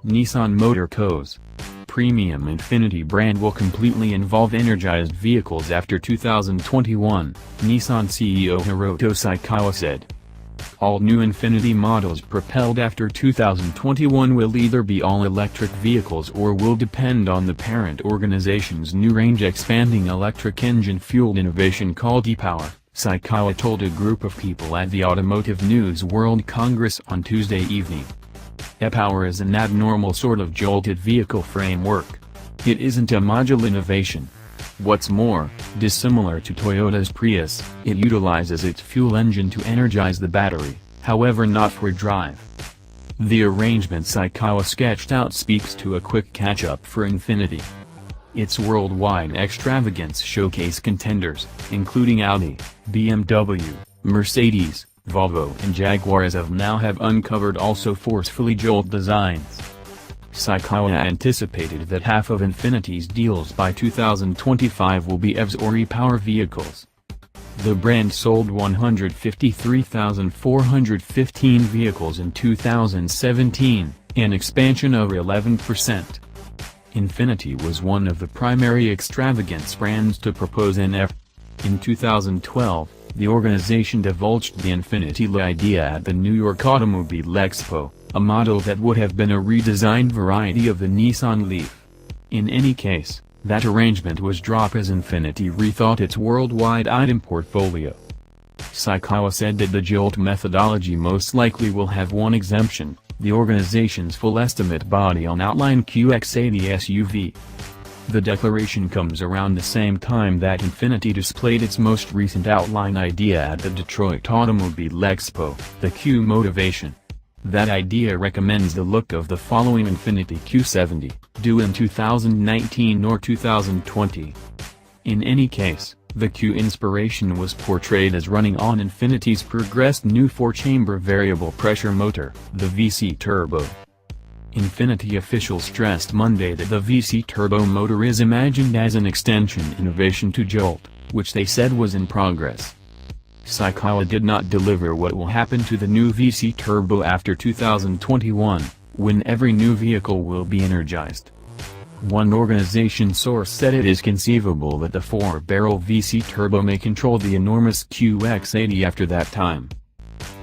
Nissan Motor Co.'s premium Infiniti brand will completely involve energized vehicles after 2021, Nissan CEO Hiroto Saikawa said. All new Infiniti models propelled after 2021 will either be all-electric vehicles or will depend on the parent organization's new range-expanding electric engine-fueled innovation called e-Power, Saikawa told a group of people at the Automotive News World Congress on Tuesday evening. E-Power is an abnormal sort of jolted vehicle framework. It isn't a module innovation. What's more, dissimilar to Toyota's Prius, it utilizes its fuel engine to energize the battery, however not for drive. The arrangement Saikawa sketched out speaks to a quick catch-up for Infiniti. Its worldwide extravagance showcase contenders, including Audi, BMW, Mercedes, Volvo and Jaguar as of now have uncovered also forcefully jolt designs. Saikawa anticipated that half of Infiniti's deals by 2025 will be EVs or e-Power vehicles. The brand sold 153,415 vehicles in 2017, an expansion of 11%. Infiniti was one of the primary extravagance brands to propose an EV. In 2012, the organization divulged the Infiniti idea at the New York Automobile Expo, a model that would have been a redesigned variety of the Nissan Leaf. In any case, that arrangement was dropped as Infiniti rethought its worldwide item portfolio. Saikawa said that the Jolt methodology most likely will have one exemption, the organization's full estimate body on outline QX80 SUV. The declaration comes around the same time that Infiniti displayed its most recent outline idea at the Detroit Automobile Expo, the Q Motivation. That idea recommends the look of the following Infiniti Q70, due in 2019 or 2020. In any case, the Q Inspiration was portrayed as running on Infiniti's progressed new 4-chamber variable pressure motor, the VC Turbo. Infiniti officials stressed Monday that the VC turbo motor is imagined as an extension innovation to Jolt, which they said was in progress. Saikawa did not deliver what will happen to the new VC turbo after 2021, when every new vehicle will be energized. One organization source said it is conceivable that the 4-barrel VC turbo may control the enormous QX80 after that time.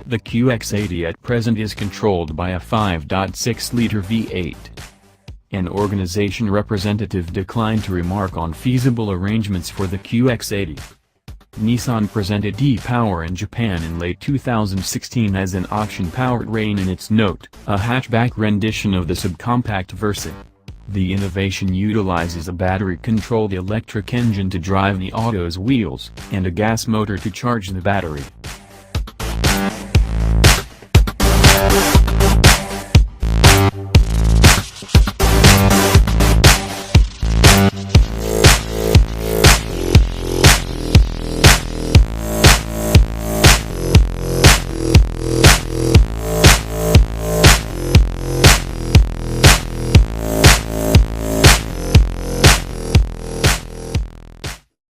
The QX80 at present is controlled by a 5.6-liter V8. An organization representative declined to remark on feasible arrangements for the QX80. Nissan presented e-Power in Japan in late 2016 as an auction-powered Rain in its Note, a hatchback rendition of the subcompact Versa. The innovation utilizes a battery-controlled electric engine to drive the auto's wheels, and a gas motor to charge the battery.